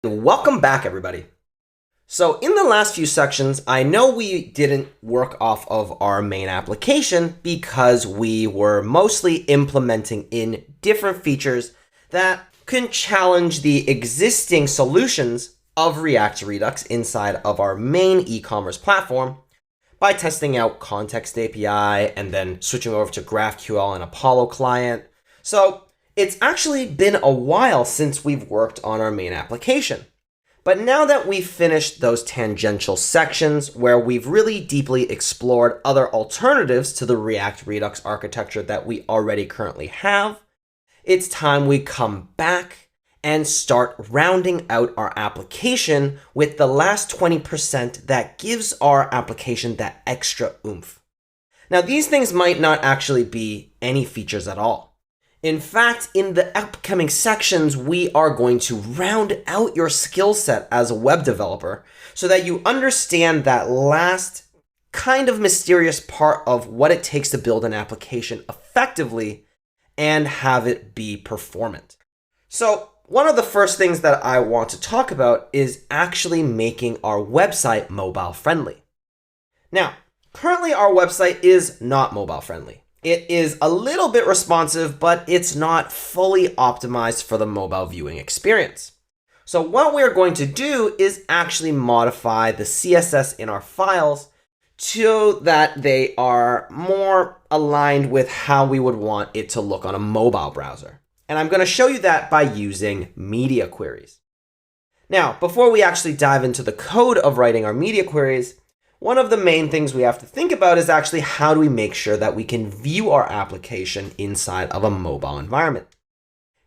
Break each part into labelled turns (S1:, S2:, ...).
S1: Welcome back, everybody. So in the last few sections, I know we didn't work off of our main application because we were mostly implementing in different features that can challenge the existing solutions of React Redux inside of our main e-commerce platform by testing out Context API and then switching over to GraphQL and Apollo client. So it's actually been a while since we've worked on our main application. But now that we've finished those tangential sections where we've really deeply explored other alternatives to the React Redux architecture that we already currently have, it's time we come back and start rounding out our application with the last 20% that gives our application that extra oomph. Now, these things might not actually be any features at all. In fact, in the upcoming sections, we are going to round out your skill set as a web developer so that you understand that last kind of mysterious part of what it takes to build an application effectively and have it be performant. So one of the first things that I want to talk about is actually making our website mobile friendly. Now, currently our website is not mobile friendly. It is a little bit responsive, but it's not fully optimized for the mobile viewing experience. So what we're going to do is actually modify the CSS in our files so that they are more aligned with how we would want it to look on a mobile browser. And I'm going to show you that by using media queries. Now, before we actually dive into the code of writing our media queries, one of the main things we have to think about is actually how do we make sure that we can view our application inside of a mobile environment.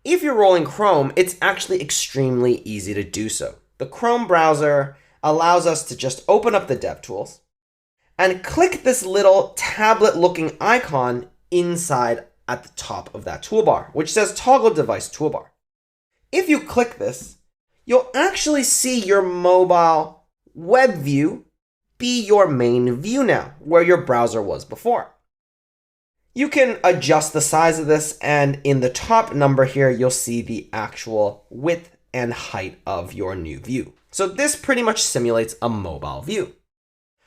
S1: If you're rolling Chrome, it's actually extremely easy to do so. The Chrome browser allows us to just open up the DevTools and click this little tablet-looking icon inside at the top of that toolbar, which says Toggle Device Toolbar. If you click this, you'll actually see your mobile web view be your main view now, where your browser was before. You can adjust the size of this, and in the top number here, you'll see the actual width and height of your new view. So this pretty much simulates a mobile view.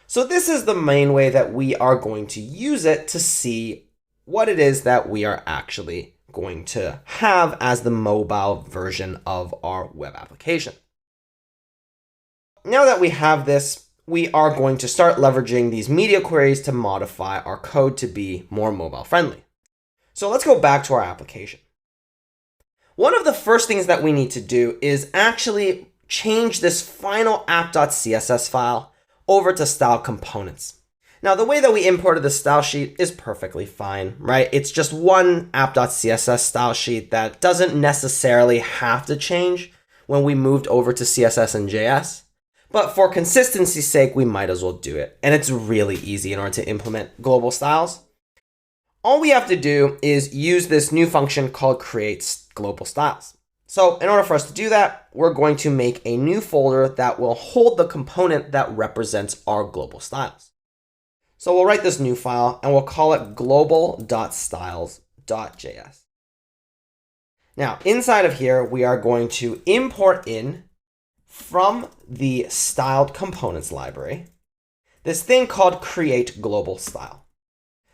S1: So this is the main way that we are going to use it to see what it is that we are actually going to have as the mobile version of our web application. Now that we have this, we are going to start leveraging these media queries to modify our code to be more mobile friendly. So let's go back to our application. One of the first things that we need to do is actually change this final app.css file over to style components. Now, the way that we imported the style sheet is perfectly fine, right? It's just one app.css style sheet that doesn't necessarily have to change when we moved over to CSS and JS. But for consistency's sake, we might as well do it. And it's really easy in order to implement global styles. All we have to do is use this new function called create global styles. So in order for us to do that, we're going to make a new folder that will hold the component that represents our global styles. So we'll write this new file and we'll call it global.styles.js. Now, inside of here, we are going to import in from the styled components library, this thing called create global style.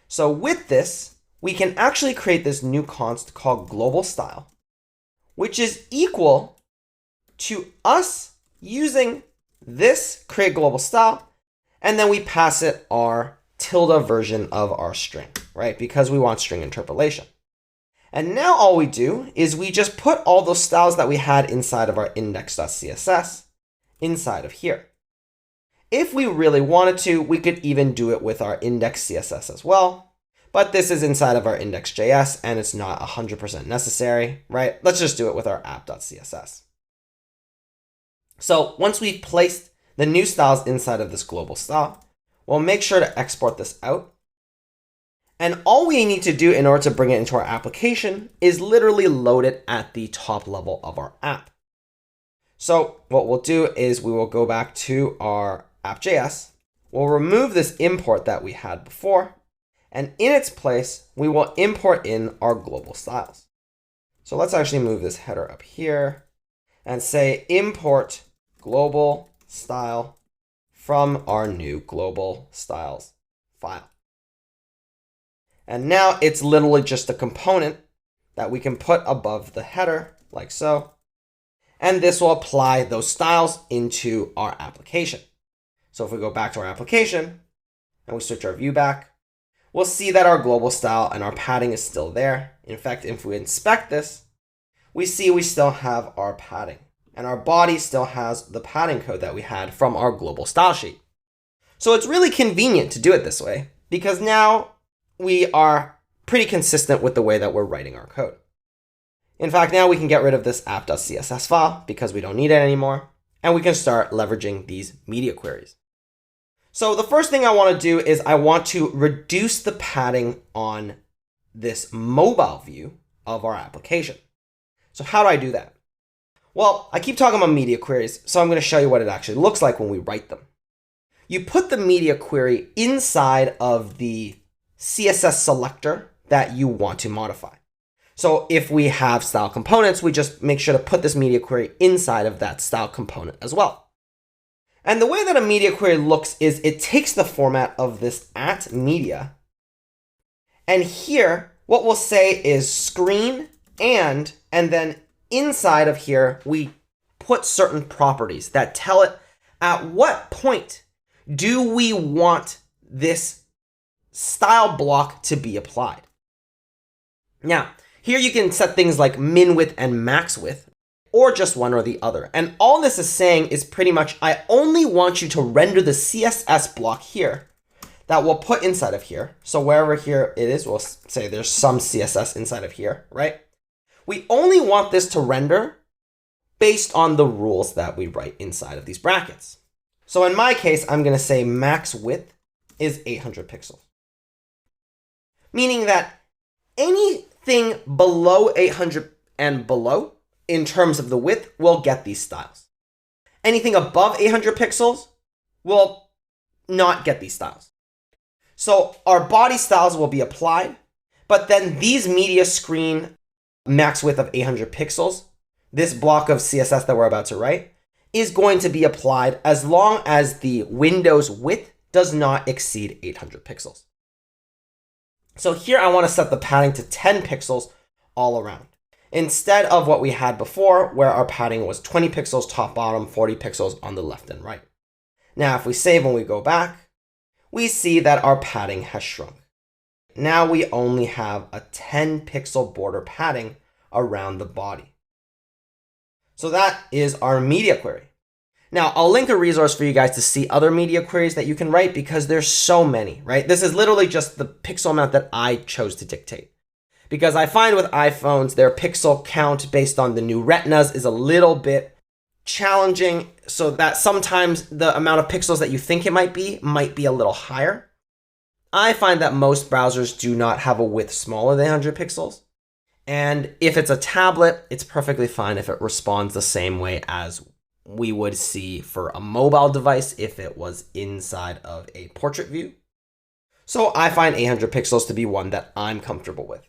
S1: So with this, we can actually create this new const called global style, which is equal to us using this create global style, and then we pass it our tilde version of our string, right? Because we want string interpolation. And now all we do is we just put all those styles that we had inside of our index.css inside of here. If we really wanted to, we could even do it with our index.css as well. But this is inside of our index.js and it's not 100% necessary, right? Let's just do it with our app.css. So once we've placed the new styles inside of this global style, we'll make sure to export this out. And all we need to do in order to bring it into our application is literally load it at the top level of our app. So what we'll do is we will go back to our app.js. We'll remove this import that we had before. And in its place, we will import in our global styles. So let's actually move this header up here. and say import global style from our new global styles file. And now it's literally just a component that we can put above the header like so. And this will apply those styles into our application. So if we go back to our application and we switch our view back, we'll see that our global style and our padding is still there. In fact, if we inspect this, we see we still have our padding. And our body still has the padding code that we had from our global style sheet. So it's really convenient to do it this way because now we are pretty consistent with the way that we're writing our code. In fact, now we can get rid of this app.css file because we don't need it anymore, and we can start leveraging these media queries. So the first thing I want to do is I want to reduce the padding on this mobile view of our application. So how do I do that? Well, I keep talking about media queries, so I'm going to show you what it actually looks like when we write them. You put the media query inside of the CSS selector that you want to modify. So if we have style components, we just make sure to put this media query inside of that style component as well. And the way that a media query looks is it takes the format of this @media. And here, what we'll say is screen and then inside of here, we put certain properties that tell it at what point do we want this style block to be applied. Now, here you can set things like min width and max width, or just one or the other. And all this is saying is pretty much, I only want you to render the CSS block here that we'll put inside of here. So wherever here it is, we'll say there's some CSS inside of here, right? We only want this to render based on the rules that we write inside of these brackets. So in my case, I'm going to say max width is 800 pixels. Meaning that anything below 800 and below, in terms of the width, will get these styles. Anything above 800 pixels will not get these styles. So our body styles will be applied, but then these media screen max width of 800 pixels, this block of CSS that we're about to write, is going to be applied as long as the window's width does not exceed 800 pixels. So here I want to set the padding to 10 pixels all around, instead of what we had before where our padding was 20 pixels top bottom, 40 pixels on the left and right. Now if we save and we go back, we see that our padding has shrunk. Now we only have a 10 pixel border padding around the body. So that is our media query. Now, I'll link a resource for you guys to see other media queries that you can write because there's so many, right? This is literally just the pixel amount that I chose to dictate. Because I find with iPhones, their pixel count based on the new Retinas is a little bit challenging, so that sometimes the amount of pixels that you think it might be a little higher. I find that most browsers do not have a width smaller than 100 pixels. And if it's a tablet, it's perfectly fine if it responds the same way as we would see for a mobile device if it was inside of a portrait view. So I find 800 pixels to be one that I'm comfortable with.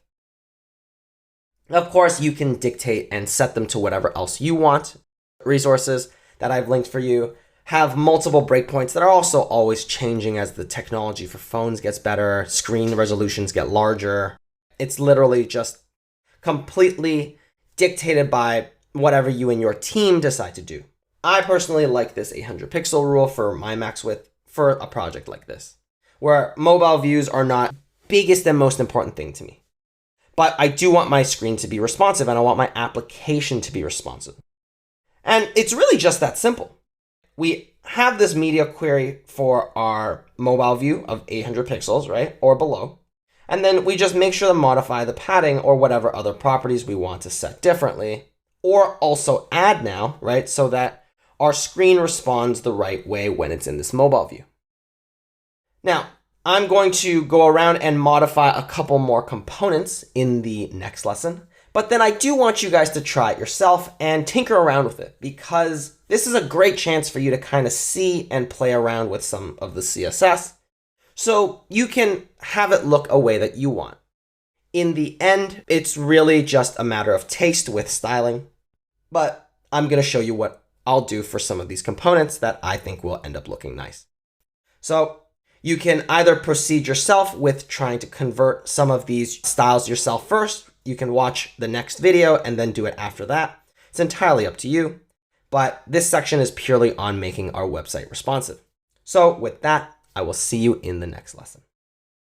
S1: Of course, you can dictate and set them to whatever else you want. Resources that I've linked for you have multiple breakpoints that are also always changing as the technology for phones gets better, screen resolutions get larger. It's literally just completely dictated by whatever you and your team decide to do. I personally like this 800 pixel rule for my max width for a project like this, where mobile views are not biggest and most important thing to me. But I do want my screen to be responsive and I want my application to be responsive. And it's really just that simple. We have this media query for our mobile view of 800 pixels, right, or below. And then we just make sure to modify the padding or whatever other properties we want to set differently, or also add now, right, so that our screen responds the right way when it's in this mobile view. Now, I'm going to go around and modify a couple more components in the next lesson, but then I do want you guys to try it yourself and tinker around with it, because this is a great chance for you to kind of see and play around with some of the CSS so you can have it look a way that you want. In the end, it's really just a matter of taste with styling, but I'm going to show you what I'll do for some of these components that I think will end up looking nice. So you can either proceed yourself with trying to convert some of these styles yourself first. You can watch the next video and then do it after that. It's entirely up to you, but this section is purely on making our website responsive. So with that, I will see you in the next lesson.